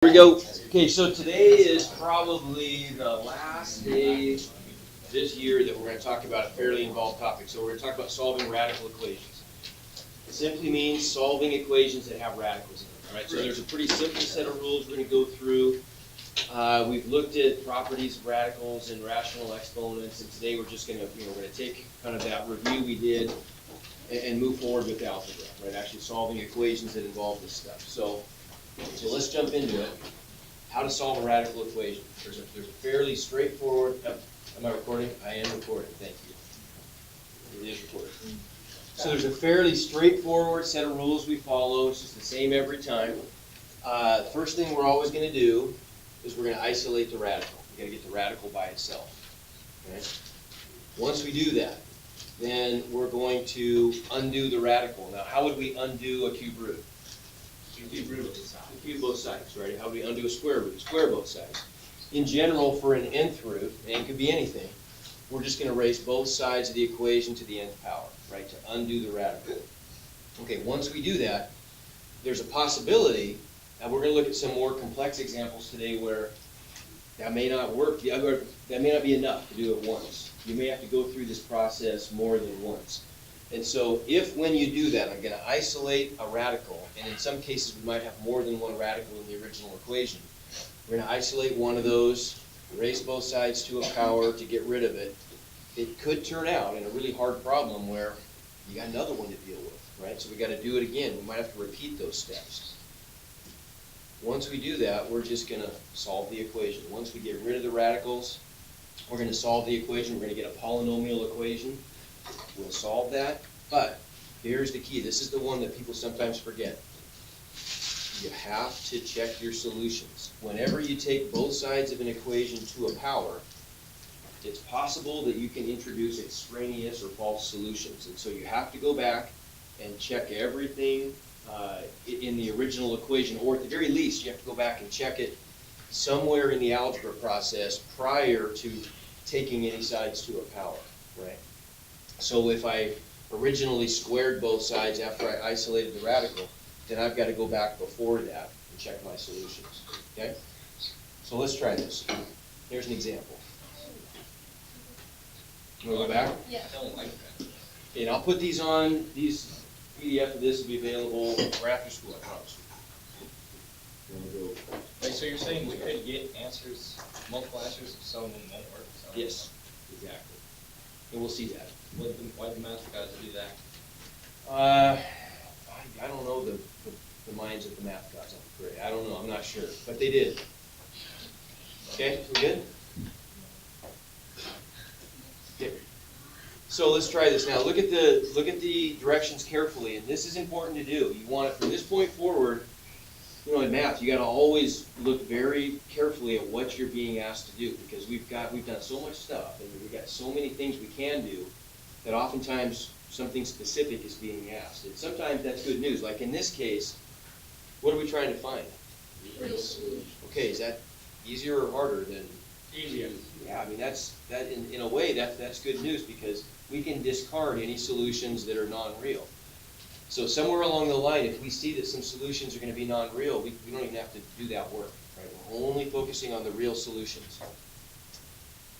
Here we go. Okay, so today is probably the last day this year that we're going to talk about a fairly involved topic. So we're going to talk about solving radical equations. It simply means solving equations that have radicals in them. Right? So there's a pretty simple set of rules we're going to go through. We've looked at properties of radicals and rational exponents, and today we're just going to, we're going to take kind of that review we did and move forward with algebra, right? Actually solving equations that involve this stuff. So let's jump into it. How to solve a radical equation. There's a fairly straightforward, am I recording? I am recording, thank you. It is recording. So there's a fairly straightforward set of rules we follow. It's just the same every time. First thing we're always going to do is we're going to isolate the radical. We're going to get the radical by itself. Okay? Once we do that, then we're going to undo the radical. Now, how would we undo a cube root? Cube both sides, right? How do we undo a square root? Square both sides. In general, for an nth root, and it could be anything, we're just going to raise both sides of the equation to the nth power, right? To undo the radical. Okay, once we do that, there's a possibility, and we're going to look at some more complex examples today where that may not work, that may not be enough to do it once. You may have to go through this process more than once. And so if when you do that, I'm going to isolate a radical, and in some cases we might have more than one radical in the original equation. We're going to isolate one of those, raise both sides to a power to get rid of it. It could turn out in a really hard problem where you got another one to deal with, right? So we got to do it again. We might have to repeat those steps. Once we do that, we're just going to solve the equation. Once we get rid of the radicals, we're going to solve the equation. We're going to get a polynomial equation. We'll solve that, but here's the key. This is the one that people sometimes forget. You have to check your solutions. Whenever you take both sides of an equation to a power, it's possible that you can introduce extraneous or false solutions. And so you have to go back and check everything in the original equation, or at the very least, you have to go back and check it somewhere in the algebra process prior to taking any sides to a power, right? So if I originally squared both sides after I isolated the radical, then I've got to go back before that and check my solutions. Okay? So let's try this. Here's an example. You want to go back? Yeah. I don't like that. Okay, and I'll put these on. These PDF of this will be available right after school, I promise. Wait, so you're saying we could get answers, multiple answers, if some of them won't work? So. Yes, exactly. And we'll see that. Why'd the math guys do that? I don't know the minds of the math guys, I'm afraid. I don't know, I'm not sure, but they did. Okay, we good? Okay. So let's try this now. Look at the directions carefully, and this is important to do. You want it from this point forward. In math, you got to always look very carefully at what you're being asked to do, because we've done so much stuff, and we've got so many things we can do that oftentimes something specific is being asked. And sometimes that's good news. Like in this case, what are we trying to find? Okay, is that easier or harder than? Easier. Yeah, I mean that in a way that's good news, because we can discard any solutions that are non-real. So somewhere along the line, if we see that some solutions are going to be non-real, we don't even have to do that work. Right? We're only focusing on the real solutions.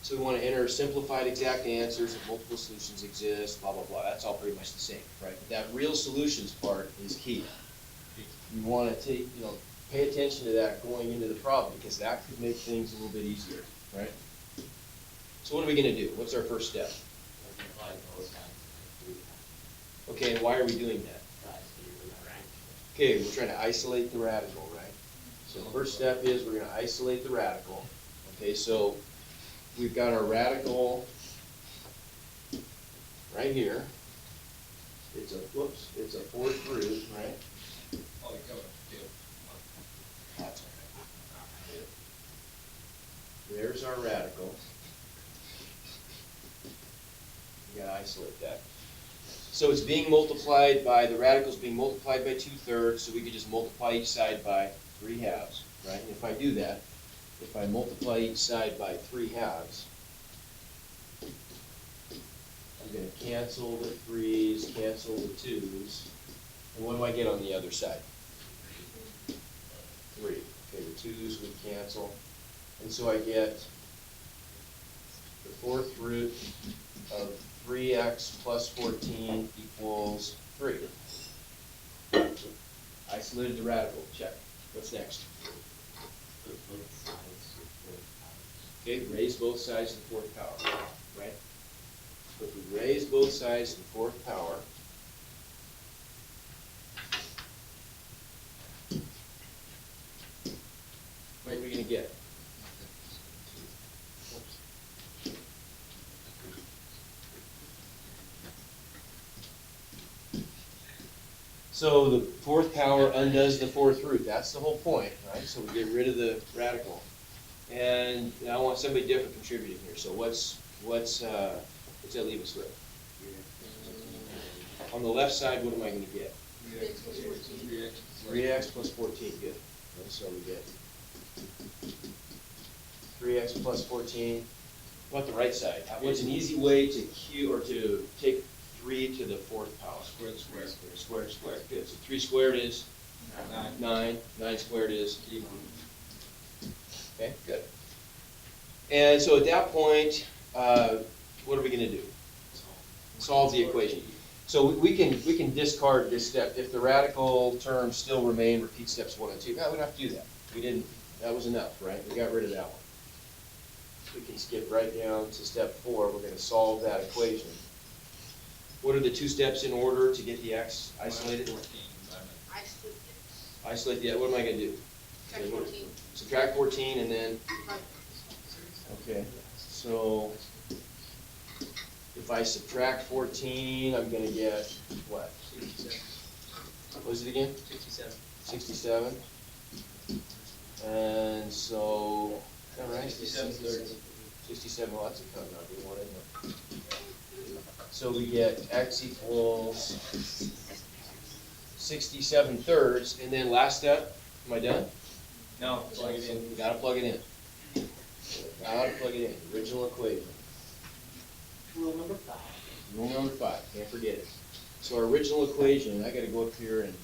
So we want to enter simplified exact answers if multiple solutions exist, blah, blah, blah. That's all pretty much the same, right? But that real solutions part is key. You want to pay attention to that going into the problem, because that could make things a little bit easier, right? So what are we going to do? What's our first step? Okay, and why are we doing that? Okay, we're trying to isolate the radical, right? So the first step is we're going to isolate the radical. Okay, so we've got our radical right here. It's a fourth root, right? Oh, you covered it. That's all right. There's our radical. You gotta isolate that. So it's being multiplied by, the radical's being multiplied by 2/3, so we could just multiply each side by 3/2, right? And if I do that, if I multiply each side by 3/2, I'm going to cancel the 3's, cancel the 2's, and what do I get on the other side? 3. Okay, the 2's would cancel. And so I get the fourth root of 3x plus 14 equals 3. Isolated the radical, check. What's next? Okay, raise both sides to the fourth power, right? So if we raise both sides to the fourth power, what are we going to get? So the fourth power undoes the fourth root. That's the whole point, right? So we get rid of the radical. And I want somebody different contributing here. So what's that leave us with? On the left side, what am I going to get? 3x plus 14, good. So we get 3x plus 14. What about the right side? What's an easy way to take 3 to the fourth power? Squared. Good. So 3 squared is 9. 9 squared is. Okay, good. And so at that point, what are we going to do? Solve the equation. So we can discard this step. If the radical terms still remain, repeat steps 1 and 2. No, we don't have to do that. We didn't. That was enough, right? We got rid of that one. We can skip right down to step 4. We're going to solve that equation. What are the 2 steps in order to get the x isolated? Isolate the, what am I going to do? Subtract 14. Subtract 14 and then, okay, so if I subtract 14, I'm going to get what? 67. What was it again? 67. 67. And so, all right. 67 thirds. 67, well, that's a cut number, we want it. So we get x equals 67 thirds, and then last step, am I done? No, plug it in. You gotta plug it in. Gotta plug it in, original equation. Rule number 5. Rule number 5, can't forget it. So our original equation, I gotta go up here and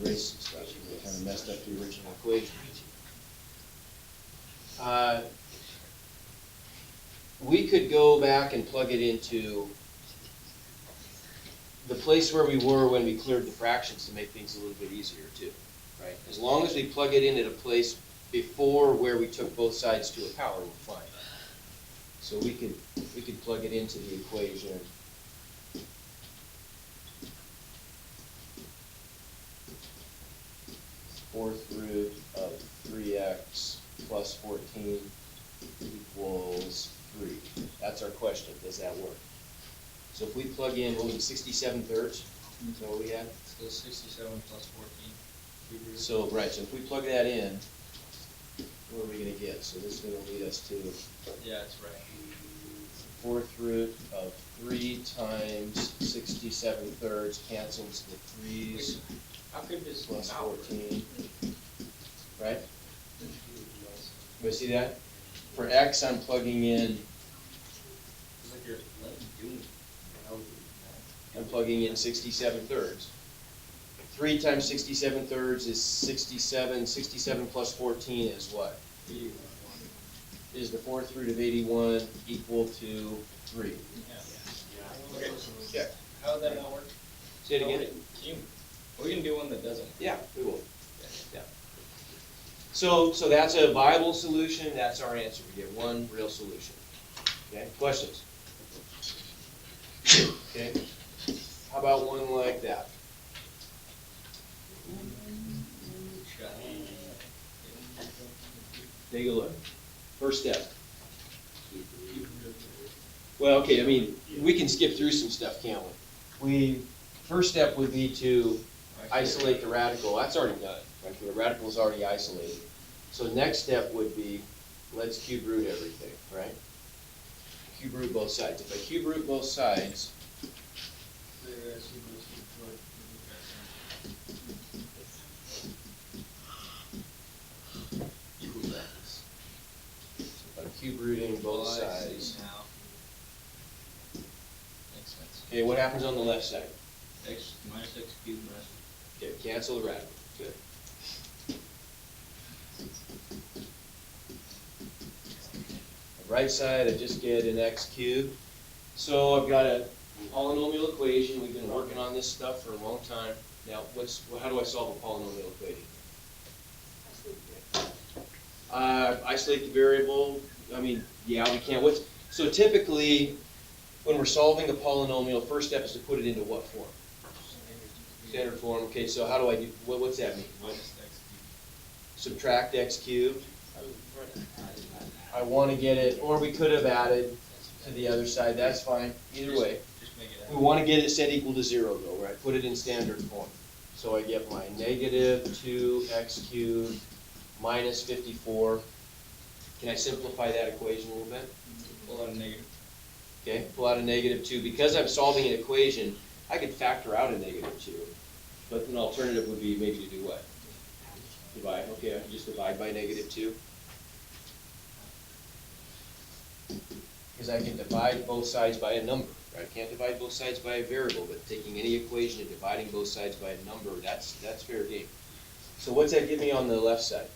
erase some stuff, I kinda messed up the original equation. We could go back and plug it into the place where we were when we cleared the fractions to make things a little bit easier too, right? As long as we plug it in at a place before where we took both sides to a power, we're fine. So we could plug it into the equation. Fourth root of 3x plus 14 equals 3. That's our question. Does that work? So if we plug in, what was it, 67 thirds? Is that what we had? So 67 plus 14. So, right, so if we plug that in, what are we going to get? So this is going to lead us to Yeah, that's right. fourth root of 3 times 67 thirds cancels the 3's How could this plus not work? 14. Right? You see that? For x, I'm plugging in, It's like you're letting do it. I'm plugging in 67 thirds. 3 times 67 thirds is 67. 67 plus 14 is what? Is the fourth root of 81 equal to 3? Yeah. Okay. Yeah. How would that not work? Say it again. We can do one that doesn't. Yeah, we will. Yeah. So that's a viable solution. That's our answer. We get one real solution. Okay. Questions? Okay. How about one like that? Take a look. First step. Well, okay, I mean, we can skip through some stuff, can't we? First step would be to isolate the radical. That's already done, right? The radical is already isolated. So next step would be, let's cube root everything, right? Cube root both sides. If I cube root both sides, if I'm cube rooting both sides, Makes sense. okay, what happens on the left side? X minus x cubed minus. Okay, cancel the radical. Good. right side, I just get an x cubed. So I've got a polynomial equation, we've been working on this stuff for a long time. Now, how do I solve a polynomial equation? Isolate the variable, I mean, yeah, we can. So typically, when we're solving a polynomial, first step is to put it into what form? Standard form. Okay, so how do I do, what's that mean? Minus x Subtract x cubed. I want to get it, or we could have added to the other side, that's fine, either way. Just make it We want to get it set equal to 0 though, right? Put it in standard form. So I get my negative 2x cubed minus 54. Can I simplify that equation a little bit? pull out a negative. Okay, pull out a negative 2. Because I'm solving an equation, I could factor out a negative 2. But an alternative would be maybe to do what? Divide. Okay, I can just divide by negative 2. Because I can divide both sides by a number. Right? I can't divide both sides by a variable, but taking any equation and dividing both sides by a number, that's fair game. So what's that give me on the left side?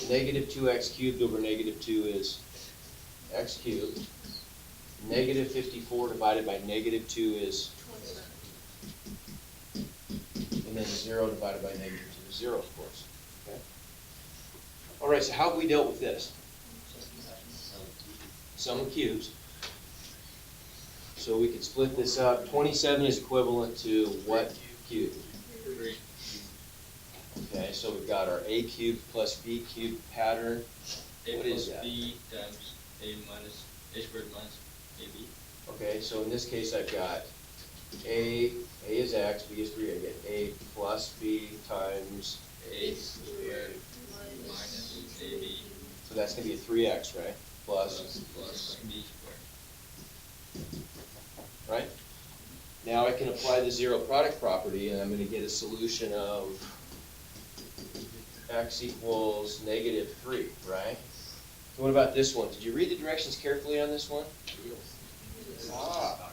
Negative 2x cubed over negative 2 is x cubed. Negative 54 divided by negative 2 is, 27. and then 0 divided by negative 2 is 0, of course. Okay. All right, so how have we dealt with this? Sum of cubes. So we could split this up. 27 is equivalent to what cube? 3. Okay, so we've got our a cubed plus b cubed pattern. A What is plus that? b times a minus a squared minus ab. Okay, so in this case I've got a is x, b is 3. I get a plus b times A squared minus ab so that's going to be a 3x, right? Plus, plus b squared. right? Now I can apply the zero product property, and I'm going to get a solution of x equals negative 3, right? So what about this one? Did you read the directions carefully on this one? Ah.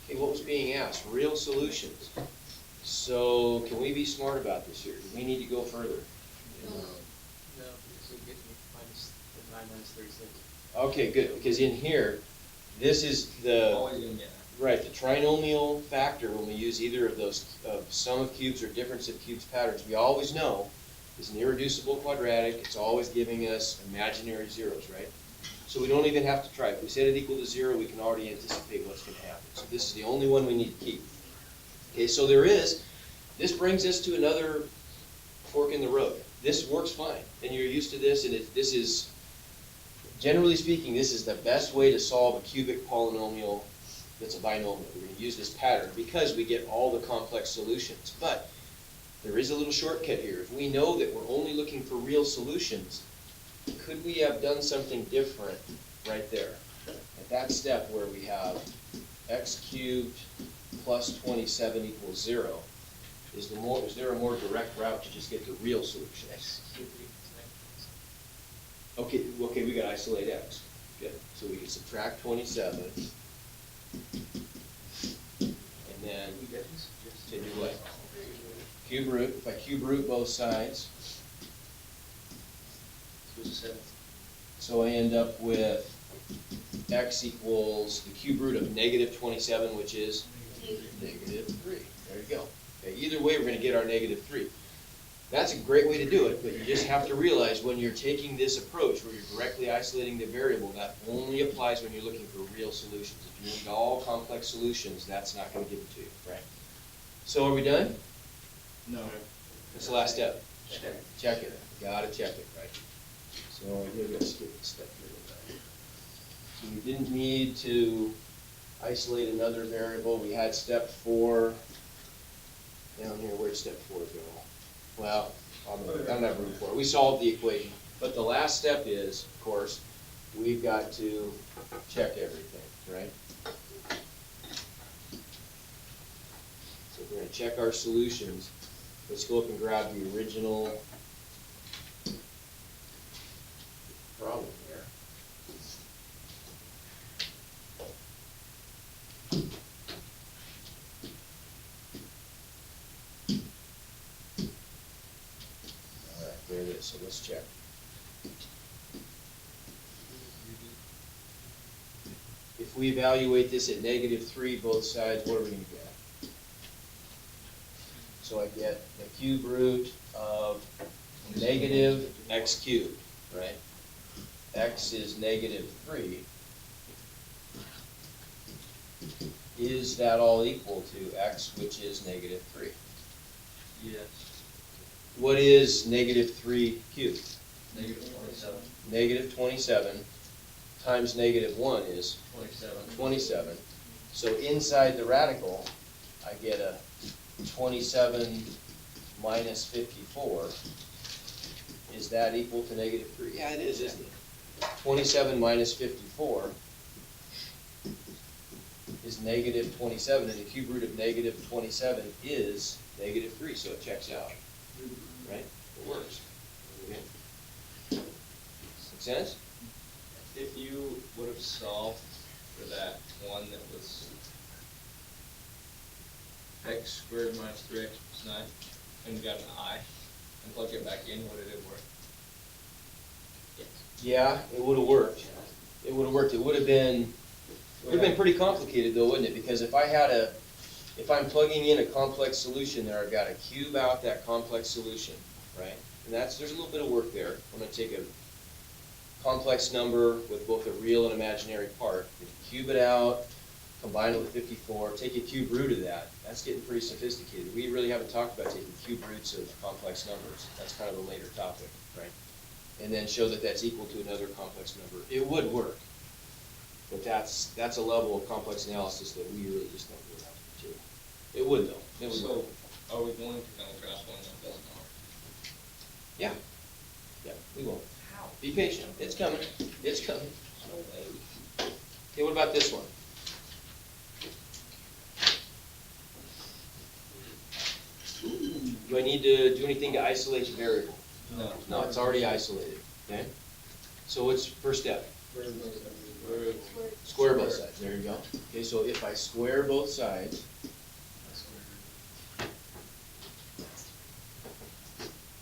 Okay, what was being asked? Real solutions. So can we be smart about this here? Do we need to go further? No. No, because you get minus, 9 minus 36. Okay, good, because in here, this is the, Always gonna get right, the trinomial factor when we use either of those, sum of cubes or difference of cubes patterns, we always know is an irreducible quadratic, it's always giving us imaginary zeros, right? So we don't even have to try. If we set it equal to 0, we can already anticipate what's going to happen. So this is the only one we need to keep. Okay, so this brings us to another fork in the road. This works fine, and you're used to this, and this is, generally speaking, this is the best way to solve a cubic polynomial that's a binomial. We're going to use this pattern because we get all the complex solutions. But there is a little shortcut here. If we know that we're only looking for real solutions, could we have done something different right there? At that step where we have x cubed plus 27 equals 0, is there a more direct route to just get the real solution? X cubed equals Okay, we got to isolate x. Good. So we can subtract 27, and then to do what? Cube root. If I cube root both sides, so I end up with x equals the cube root of negative 27, which is negative 3. There you go. Okay, either way, we're going to get our negative 3. That's a great way to do it, but you just have to realize when you're taking this approach where you're directly isolating the variable, that only applies when you're looking for real solutions. If you need all complex solutions, that's not going to give it to you, right? So are we done? No. That's the last step. Check it. Gotta check it, right? So we're gonna skip this step here. So we didn't need to isolate another variable. We had step 4 down here. Where'd step 4 go? Well, I don't have room for it. We solved the equation. But the last step is, of course, we've got to check everything, right? So we're gonna check our solutions. Let's go up and grab the original problem here. All right, there it is, so let's check. If we evaluate this at -3 both sides, what are we gonna get? So I get the cube root of negative x cubed, right? X is -3. Is that all equal to x, which is -3? Yes. What is -3 cubed? -27. -27 times -1 is 27. So inside the radical, I get a 27 minus 54. Is that equal to -3? Yeah, it is, isn't it? 27 minus 54 is -27, and the cube root of -27 is -3, so it checks out, right? It works. Okay. Make sense? If you would have solved for that one that was x squared minus 3x plus 9, and got an I, and plug it back in, would it have worked? Yeah, it would have worked. It would have worked. It would have been pretty complicated though, wouldn't it? Because if I'm plugging in a complex solution there, I've got to cube out that complex solution, right? And there's a little bit of work there. I'm going to take a complex number with both a real and imaginary part, cube it out, combine it with 54, take a cube root of that. That's getting pretty sophisticated. We really haven't talked about taking cube roots of complex numbers. That's kind of a later topic, right? And then show that that's equal to another complex number. It would work, but that's a level of complex analysis that we really just don't go down to. It would though. It would work. So, are we going to come across one that doesn't work? Yeah. Yeah, we will. Be patient. It's coming. It's coming. Okay, what about this one? Do I need to do anything to isolate the variable? No. No, it's already isolated, okay? So what's first step? Square both sides, there you go. Okay, so if I square both sides,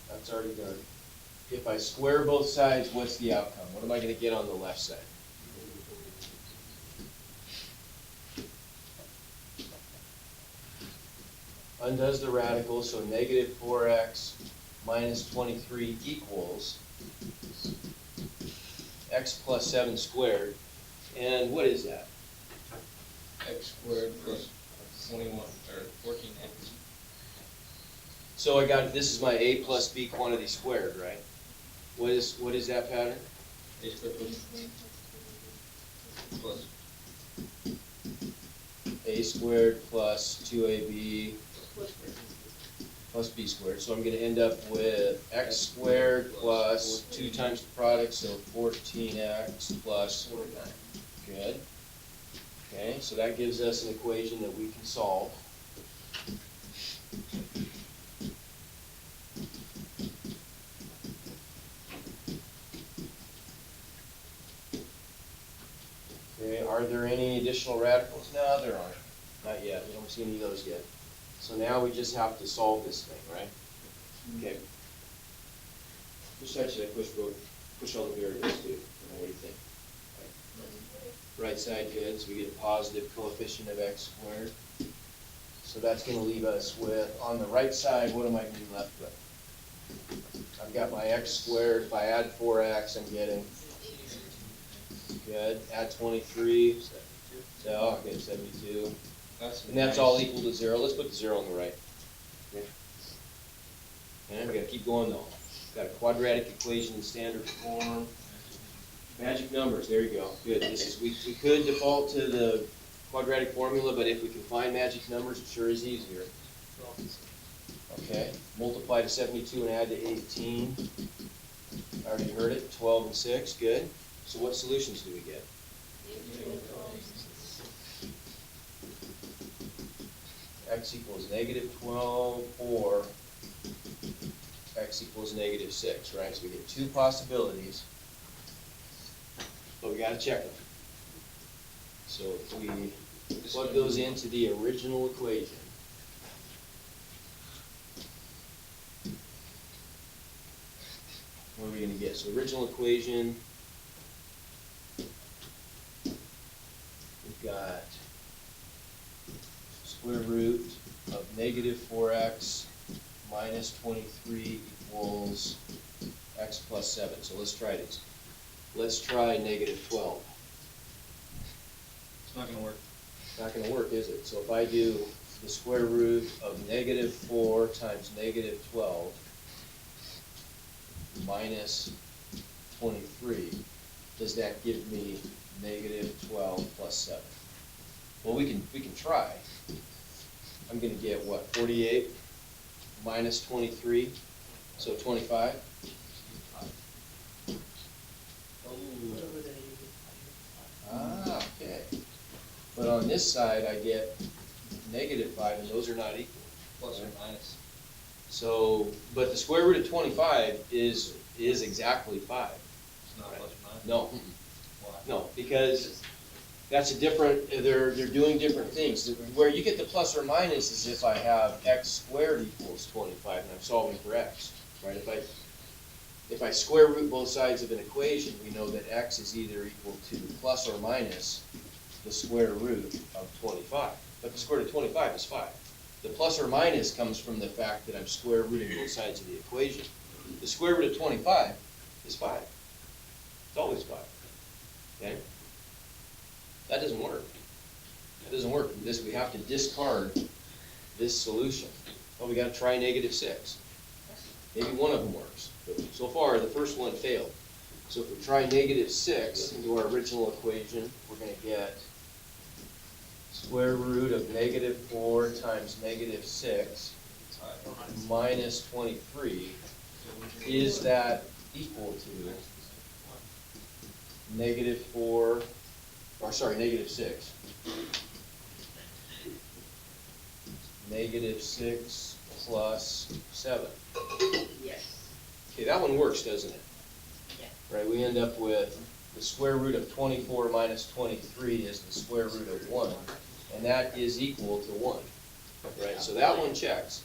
that's already done. If I square both sides, what's the outcome? What am I gonna get on the left side? Undoes the radical, so -4x minus 23 equals x plus 7 squared. And what is that? X squared plus 21, or 14x. So I got, this is my a plus b quantity squared, right? What is that pattern? A squared plus A squared plus 2ab plus b squared. So I'm gonna end up with x squared plus 2 times the product, so 14x plus 49. Good. Okay, so that gives us an equation that we can solve. Okay, are there any additional radicals? No, there aren't. Not yet. We don't see any of those yet. So now we just have to solve this thing, right? Okay. Which side should I push all the variables to? What do you think? Right side, good. So we get a positive coefficient of x squared. So that's going to leave us with, on the right side, what am I going to be left with? I've got my x squared. If I add 4x, I'm getting, good. Add 23. So I'll get 72. And that's all equal to 0. Let's put the 0 on the right. Okay. And we gotta keep going though. Got a quadratic equation in standard form. Magic numbers, there you go. Good. This is, we could default to the quadratic formula, but if we can find magic numbers, it sure is easier. Okay. Multiply to 72 and add to 18. I already heard it. 12 and 6. Good. So what solutions do we get? X equals -12 or x equals -6, right? So we get two possibilities, but we gotta check them. So if we plug those into the original equation, what are we gonna get? So original equation got square root of negative 4x minus 23 equals x plus 7. So let's try this. Let's try negative 12. It's not gonna work. Not gonna work, is it? So if I do the square root of negative 4 times negative 12 minus 23, does that give me negative 12 plus 7? Well, we can try. I'm gonna get what, 48 minus 23, so 25? Ah, okay. But on this side, I get negative 5, and those are not equal. Plus or minus. So, but the square root of 25 is exactly 5. It's not plus or minus. No, Why? no, because that's a different, they're doing different things. Where you get the plus or minus is if I have x squared equals 25 and I'm solving for x, right? If I square root both sides of an equation, we know that x is either equal to plus or minus the square root of 25. But the square root of 25 is 5. The plus or minus comes from the fact that I'm square rooting both sides of the equation. The square root of 25 is 5. It's always 5. Okay? That doesn't work. That doesn't work. We have to discard this solution. Well, we gotta try negative 6. Maybe one of them works. But so far, the first one failed. So if we try negative 6 into our original equation, we're gonna get square root of negative 4 times negative 6 minus 23. Is that equal to negative 4, or sorry, negative 6? Negative 6 plus 7. Yes. Okay, that one works, doesn't it? Yeah. Right, we end up with the square root of 24 minus 23 is the square root of 1, and that is equal to 1. Right, so that one checks,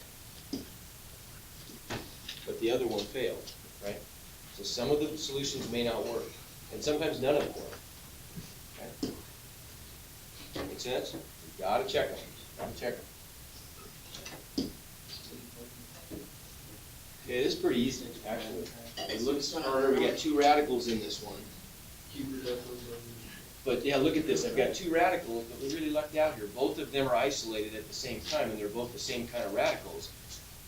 but the other one failed, right? So some of the solutions may not work, and sometimes none of them work. Okay? Make sense? You gotta check them, gotta check them. Okay, this is pretty easy, actually. It looks harder, we got two radicals in this one. But yeah, look at this, I've got two radicals, but we really lucked out here. Both of them are isolated at the same time, and they're both the same kind of radicals.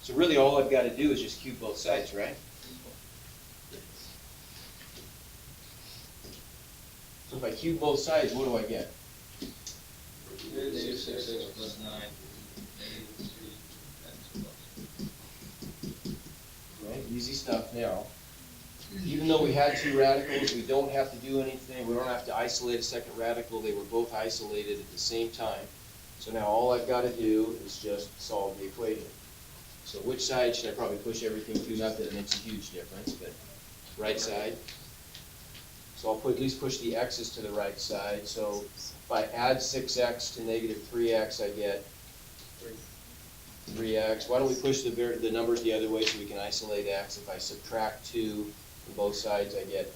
So really, all I've got to do is just cube both sides, right? So if I cube both sides, what do I get? Negative 6x plus 9. Negative 3x plus. Right, easy stuff now. Even though we had two radicals, we don't have to do anything, we don't have to isolate a second radical, they were both isolated at the same time. So now all I've got to do is just solve the equation. So which side should I probably push everything to? Not that it makes a huge difference, but right side. So I'll at least push the x's to the right side. So if I add 6x to negative 3x, I get 3x. Why don't we push the numbers the other way so we can isolate x? If I subtract 2 from both sides, I get,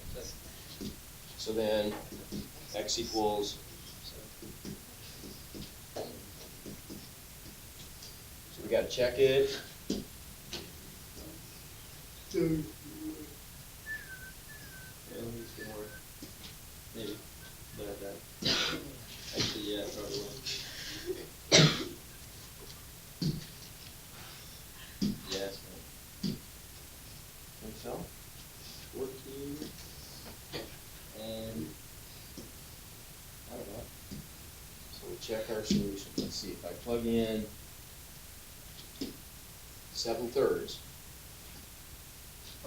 so then x equals, so we gotta check it. Yeah, it's gonna work. Maybe. But I doubt. Actually, yeah, it probably will. Yes, man. Think so? 14. And I don't know. So we check our solution. Let's see, if I plug in 7/3,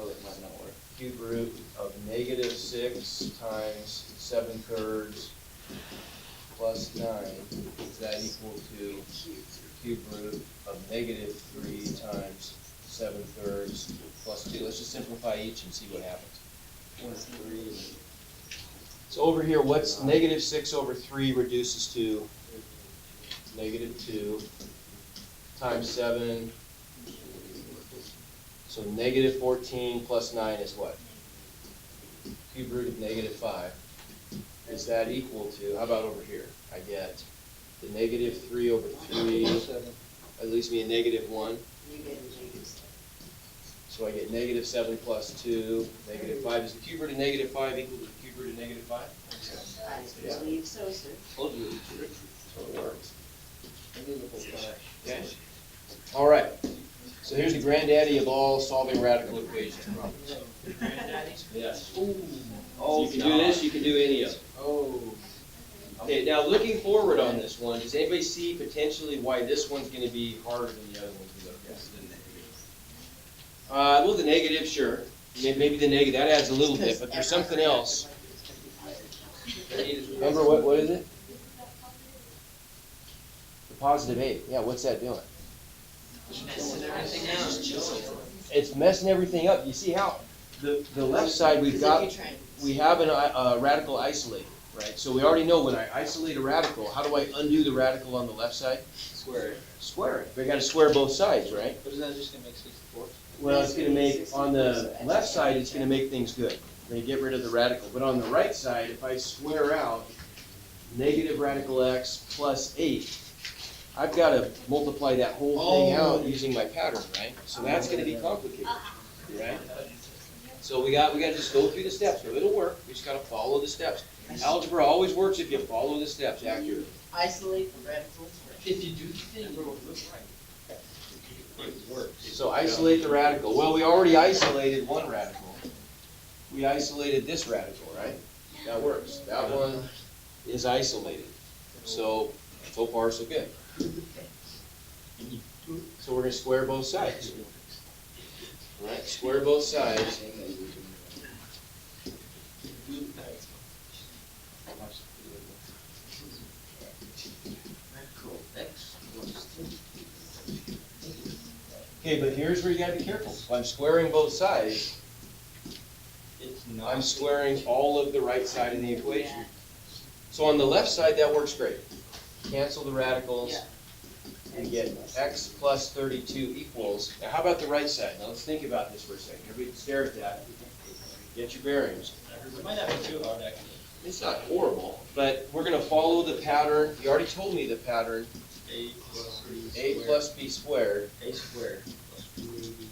Oh, it might not work. cube root of negative 6 times 7/3 plus 9, is that equal to cube root of negative 3 times 7/3 plus 2? Let's just simplify each and see what happens. 3. So over here, what's negative 6 over 3 reduces to negative 2 times 7. So negative 14 plus 9 is what? Cube root of negative 5. is that equal to, how about over here? I get the negative 3 over 3, that leaves me a negative 1. You get a negative 7. So I get negative 7 plus 2, negative 5. Is the cube root of negative 5 equal to the cube root of negative 5? I believe so, sir. Told you it was true. So it works. I knew the whole time. Okay? All right. So here's the granddaddy of all solving radical equations problems. Yes. Oh, You can do this, you can do any of them. Oh. Okay, now looking forward on this one, does anybody see potentially why this one's gonna be harder than the other ones we looked at? Well, the negative, sure. Maybe the negative, that adds a little bit, but there's something else. Remember, what is it? The positive 8. Yeah, what's that doing? Messing everything out. It's messing everything up. You see how the left side we've got, we have a radical isolated, right? So we already know when I isolate a radical, how do I undo the radical on the left side? Square it. Square it. We gotta square both sides, right? But isn't that just gonna make 64? Well, it's gonna make, on the left side, it's gonna make things good. They get rid of the radical. But on the right side, if I square out negative radical x plus 8, I've gotta multiply that whole thing out using my pattern, right? So that's gonna be complicated, right? So we gotta just go through the steps. So it'll work. We just gotta follow the steps. Algebra always works if you follow the steps accurately. Isolate the radicals. If you do the thing, it'll look right. It works. So isolate the radical. Well, we already isolated one radical. We isolated this radical, right? That works. That one is isolated. So far, so good. So we're gonna square both sides. All right, square both sides. Okay, but here's where you gotta be careful. If I'm squaring both sides, It's not. I'm squaring all of the right side of the equation. So on the left side, that works great. Cancel the radicals. We get x plus 32 equals. Now how about the right side? Now let's think about this for a second. Everybody stare at that. Get your bearings. It might not be too hard, actually. It's not horrible, but we're gonna follow the pattern. You already told me the pattern. A plus B A squared. plus b squared. A squared plus 2AB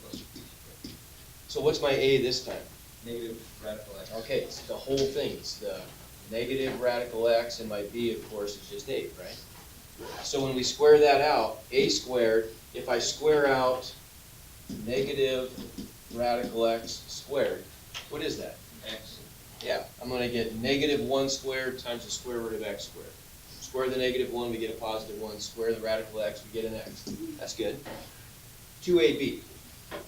plus B squared. So what's my a this time? Negative radical x. Okay, it's the whole thing. It's the negative radical x, and my b, of course, is just 8, right? So when we square that out, a squared, if I square out negative radical x squared, what is that? X. Yeah, I'm gonna get negative 1 squared times the square root of x squared. Square the negative 1, we get a positive 1. Square the radical x, we get an x. That's good. 2ab.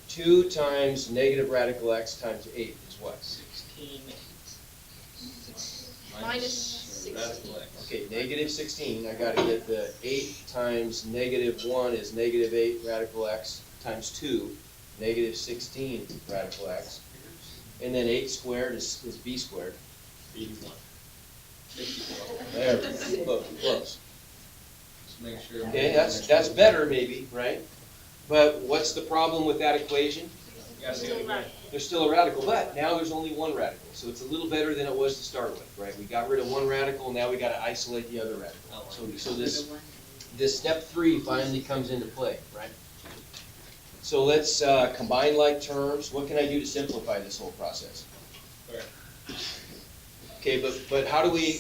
2 times negative radical x times 8 is what? 16 Minus 16. radical x. Okay, negative 16, I gotta get the 8 times negative 1 is negative 8 radical x times 2, negative 16 radical x. And then 8 squared is b squared. 81. 64. There, we go. Close. Just make sure. Okay, that's better maybe, right? But what's the problem with that equation? You gotta say it again. There's still a radical, but now there's only one radical, so it's a little better than it was to start with, right? We got rid of one radical, now we gotta isolate the other radical. So this step 3 finally comes into play, right? So let's combine like terms. What can I do to simplify this whole process? Square. Okay, but how do we,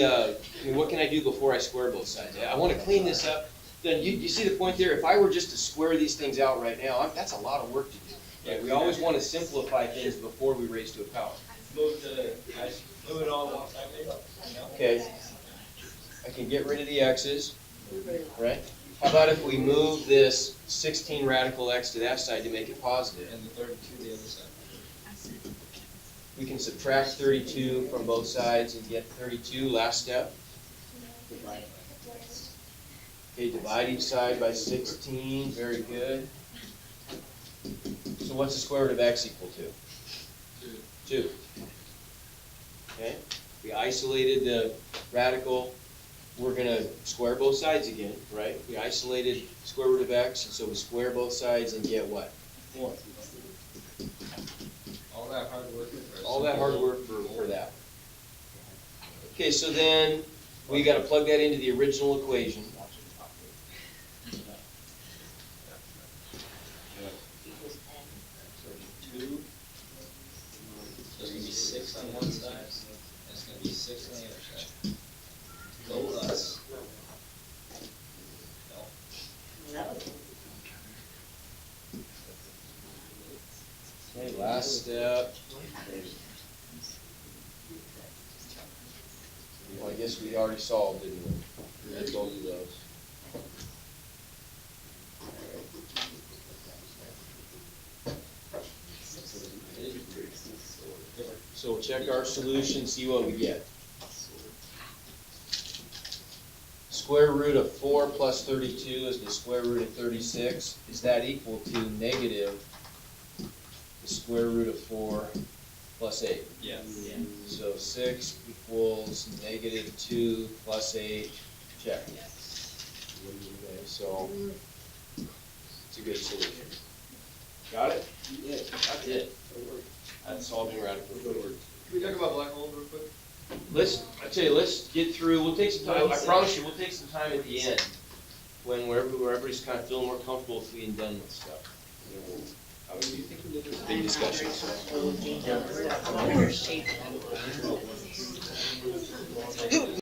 I mean, what can I do before I square both sides? I wanna clean this up. Then you see the point there? If I were just to square these things out right now, that's a lot of work to do. Right? We always wanna simplify things before we raise to a power. Move it all one side, maybe. Okay, I can get rid of the x's, right? How about if we move this 16 radical x to that side to make it positive? And the 32 the other side. We can subtract 32 from both sides and get 32, last step. Okay, divide each side by 16, very good. So what's the square root of x equal to? 2. Okay, we isolated the radical. We're gonna square both sides again, right? We isolated square root of x, and so we square both sides and get what? 4. All that hard work for All that hard work for that. Okay, so then we gotta plug that into the original equation. Equals N. So 2, so it's gonna be 6 on one side, and it's gonna be 6 on the other side. Go us. No. That was. Okay, last step. Well, I guess we already solved, didn't we? We had both of those. So we'll check our solution, see what we get. Square root of 4 plus 32 is the square root of 36. Is that equal to negative the square root of 4 plus 8? Yes. So 6 equals negative 2 plus 8, check. Okay, so it's a good solution. Got it? Yeah. That's it. That's solving radical equations. Can we talk about black holes real quick? I tell you, let's get through, we'll take some time, I promise you, we'll take some time at the end, where everybody's kind of feeling more comfortable with being done with stuff. And then we'll have a big discussion, so. Change out the shape.